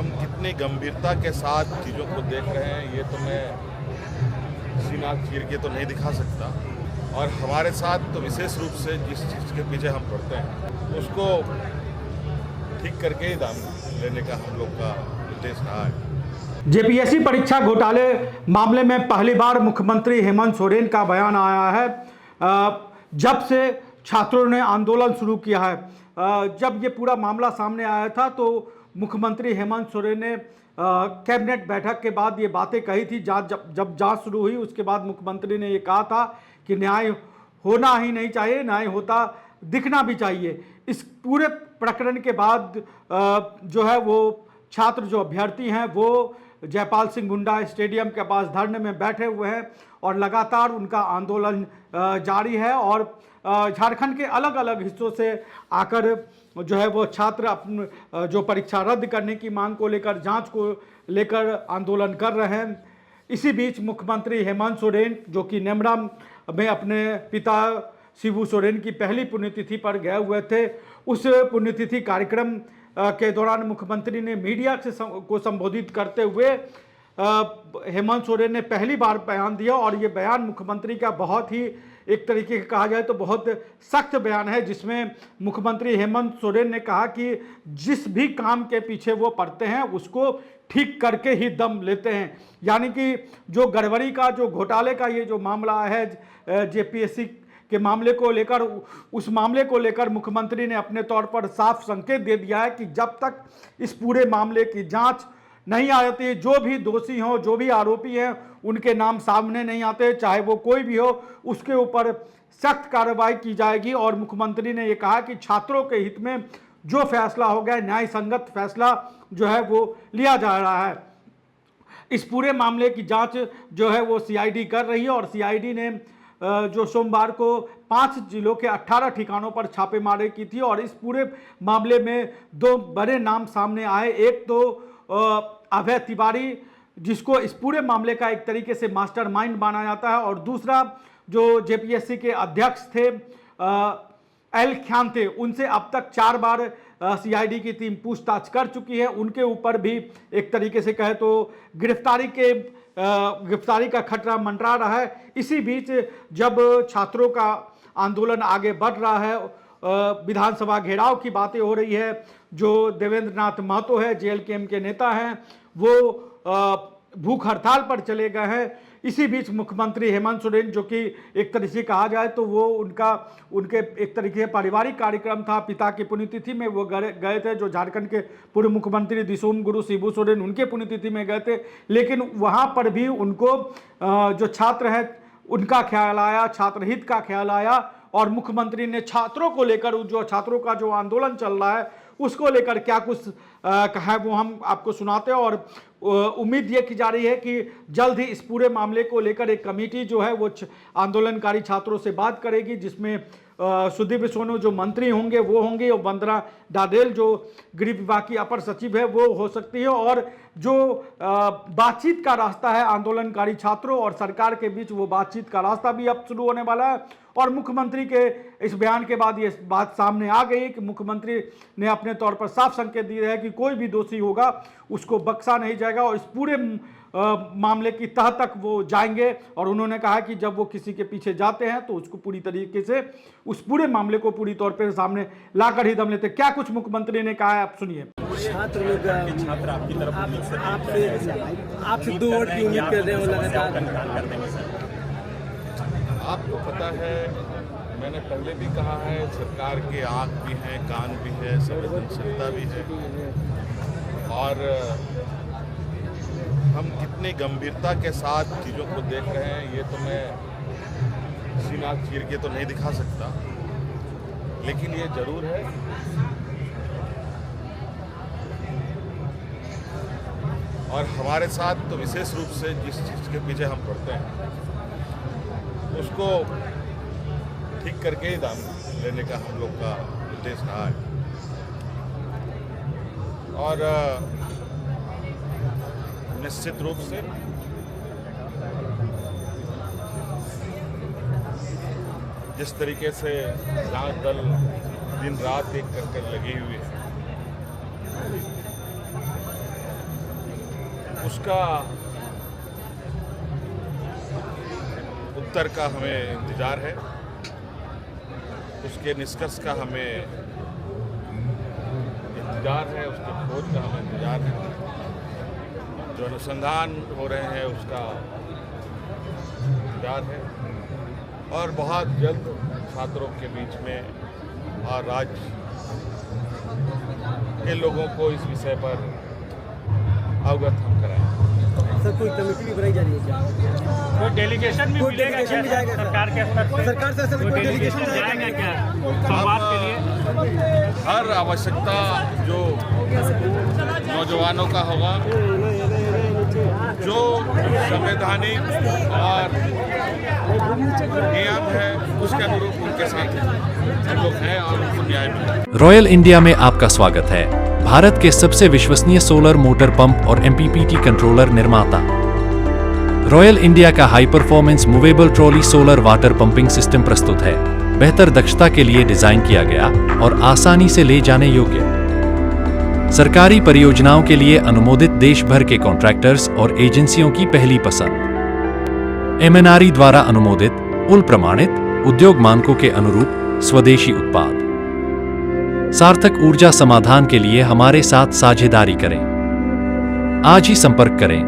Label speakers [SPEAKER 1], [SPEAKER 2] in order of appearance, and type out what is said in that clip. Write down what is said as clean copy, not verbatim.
[SPEAKER 1] हम कितनी गंभीरता के साथ चीज़ों को देख रहे हैं ये तो मैं सीना चीर के तो नहीं दिखा सकता। और हमारे साथ तो विशेष रूप से जिस चीज़ के पीछे हम पड़ते हैं उसको ठीक करके ही दाम लेने का हम लोग का उद्देश्य रहा है।
[SPEAKER 2] जेपीएससी परीक्षा घोटाले मामले में पहली बार मुख्यमंत्री हेमंत सोरेन का बयान आया है। जब से छात्रों ने आंदोलन शुरू किया है, जब ये पूरा मामला सामने आया था तो मुख्यमंत्री हेमंत सोरेन ने कैबिनेट बैठक के बाद ये बातें कही थी। जब जांच शुरू हुई उसके बाद मुख्यमंत्री ने ये कहा था कि न्याय होना ही नहीं चाहिए, न्याय होता दिखना भी चाहिए। इस पूरे प्रकरण के बाद जो है वो छात्र जो अभ्यर्थी हैं वो जयपाल सिंह मुंडा स्टेडियम के पास धरने में बैठे हुए हैं और लगातार उनका आंदोलन जारी है। और झारखंड के अलग अलग हिस्सों से आकर जो है वो छात्र अपने जो परीक्षा रद्द करने की मांग को लेकर, जांच को लेकर आंदोलन कर रहे हैं। इसी बीच मुख्यमंत्री हेमंत सोरेन जो कि नेमरा में अपने पिता शिबू सोरेन की पहली पुण्यतिथि पर गए हुए थे, उस पुण्यतिथि कार्यक्रम के दौरान मुख्यमंत्री ने मीडिया को संबोधित करते हुए हेमंत सोरेन ने पहली बार बयान दिया। और ये बयान मुख्यमंत्री का बहुत ही, एक तरीके से कहा जाए तो बहुत सख्त बयान है, जिसमें मुख्यमंत्री हेमंत सोरेन ने कहा कि जिस भी काम के पीछे वो पड़ते हैं उसको ठीक करके ही दम लेते हैं। यानी कि जो गड़बड़ी का, जो घोटाले का ये जो मामला है जेपीएससी के मामले को लेकर, उस मामले को लेकर मुख्यमंत्री ने अपने तौर पर साफ संकेत दे दिया है कि जब तक इस पूरे मामले की जांच नहीं आती, जो भी दोषी हों, जो भी आरोपी हैं, उनके नाम सामने नहीं आते, चाहे वो कोई भी हो, उसके ऊपर सख्त कार्रवाई की जाएगी। और मुख्यमंत्री ने ये कहा कि छात्रों के हित में जो फैसला हो गया, न्याय संगत फैसला जो है वो लिया जा रहा है। इस पूरे मामले की जांच जो है वो सीआईडी कर रही है। और सीआईडी ने जो सोमवार को 5 जिलों के 18 ठिकानों पर छापेमारी की थी। और इस पूरे मामले में 2 बड़े नाम सामने आए। एक तो अभय तिवारी, जिसको इस पूरे मामले का एक तरीके से मास्टरमाइंड माना जाता है, और दूसरा जो जेपीएससी के अध्यक्ष थे एल ख्यांते, उनसे अब तक 4 बार सीआईडी की टीम पूछताछ कर चुकी है। उनके ऊपर भी एक तरीके से कहे तो गिरफ्तारी का खतरा मंडरा रहा है। इसी बीच जब छात्रों का आंदोलन आगे बढ़ रहा है, विधानसभा घेराव की बातें हो रही है, जो देवेंद्र नाथ महतो है, जेएलकेएम के नेता हैं, वो भूख हड़ताल पर चले गए हैं। इसी बीच मुख्यमंत्री हेमंत सोरेन, जो कि एक तरीके से कहा जाए तो वो उनके एक तरीके से पारिवारिक कार्यक्रम था, पिता की पुण्यतिथि में वो गए थे, जो झारखंड के पूर्व मुख्यमंत्री दिसोम गुरु शिबू सोरेन, उनके पुण्यतिथि में गए थे। लेकिन वहाँ पर भी उनको जो छात्र हैं उनका ख्याल आया, छात्र हित का ख्याल आया। और मुख्यमंत्री ने छात्रों को लेकर, जो छात्रों का जो आंदोलन चल रहा है उसको लेकर क्या कुछ कहा है वो हम आपको सुनाते हैं। और उम्मीद ये की जा रही है कि जल्द ही इस पूरे मामले को लेकर एक कमेटी जो है वो आंदोलनकारी छात्रों से बात करेगी, जिसमें सुदीप सोनू जो मंत्री होंगे वो होंगे, और वंदना डाडेल जो गृह विभाग की अपर सचिव है वो हो सकती है। और जो बातचीत का रास्ता है आंदोलनकारी छात्रों और सरकार के बीच, वो बातचीत का रास्ता भी अब शुरू होने वाला है। और मुख्यमंत्री के इस बयान के बाद ये बात सामने आ गई कि मुख्यमंत्री ने अपने तौर पर साफ संकेत दिए है कि कोई भी दोषी होगा उसको बख्शा नहीं जाएगा, और इस पूरे मामले की तह तक वो जाएंगे। और उन्होंने कहा कि जब वो किसी के पीछे जाते हैं तो उसको पूरी तरीके से, उस पूरे मामले को पूरी तौर पर सामने लाकर ही दम लेते। क्या कुछ मुख्यमंत्री ने कहा है, आप सुनिए।
[SPEAKER 3] छात्र लोग आपसे 2 वोट की उम्मीद कर रहे हो लगातार।
[SPEAKER 1] आपको पता है, मैंने पहले भी कहा है, सरकार के आँख भी हैं, कान भी है, संवेदनशीलता भी है। और हम कितनी गंभीरता के साथ चीज़ों को देख रहे हैं ये तो मैं सीना चीर के तो नहीं दिखा सकता। लेकिन ये जरूर है और हमारे साथ तो विशेष रूप से जिस चीज़ के पीछे हम पड़ते हैं उसको ठीक करके ही दाम लेने का हम लोग का उद्देश्य रहा है। और निश्चित रूप से जिस तरीके से जांच दल दिन रात एक कर लगी हुई है, उसका उत्तर का हमें इंतजार है, उसके निष्कर्ष का हमें इंतजार है, उसके खोज का हमें इंतजार है, जो अनुसंधान हो रहे हैं उसका इंतजार है, और बहुत जल्द छात्रों के बीच में और राज्य के लोगों को इस विषय पर अवगत हम कराएंगे।
[SPEAKER 3] सर कोई कमेटी भी बनाई जा रही है क्या?
[SPEAKER 4] कोई डेलीगेशन भी मिलेगा क्या
[SPEAKER 3] जाएगा
[SPEAKER 4] सरकार के स्तर से?
[SPEAKER 3] सरकार से कोई डेलीगेशन
[SPEAKER 4] जाएगा क्या संवाद के लिए?
[SPEAKER 1] हर आवश्यकता जो नौजवानों का होगा, जो संवैधानिक और नियम है उसके अनुरूप उनके साथ हम लोग हैं और उनको न्याय मिलेगा।
[SPEAKER 5] रॉयल इंडिया में आपका स्वागत है। भारत के सबसे विश्वसनीय सोलर मोटर पंप और MPPT कंट्रोलर निर्माता। रॉयल इंडिया का high performance movable trolley solar water pumping system प्रस्तुत है। बेहतर दक्षता के लिए डिजाइन किया गया और आसानी से ले जाने योग्य। सरकारी परियोजनाओं के लिए अनुमोदित देश भर के कॉन्ट्रैक्टर्स और एजेंसियों की पहली पसंद। MNRE द्वारा अनुमोदित, उल प्रमाणित, उद्योग मानकों के अनुरूप स्वदेशी उत्पाद। सार्थक ऊर्जा समाधान के लिए हमारे साथ साझेदारी करें। आज ही संपर्क करें।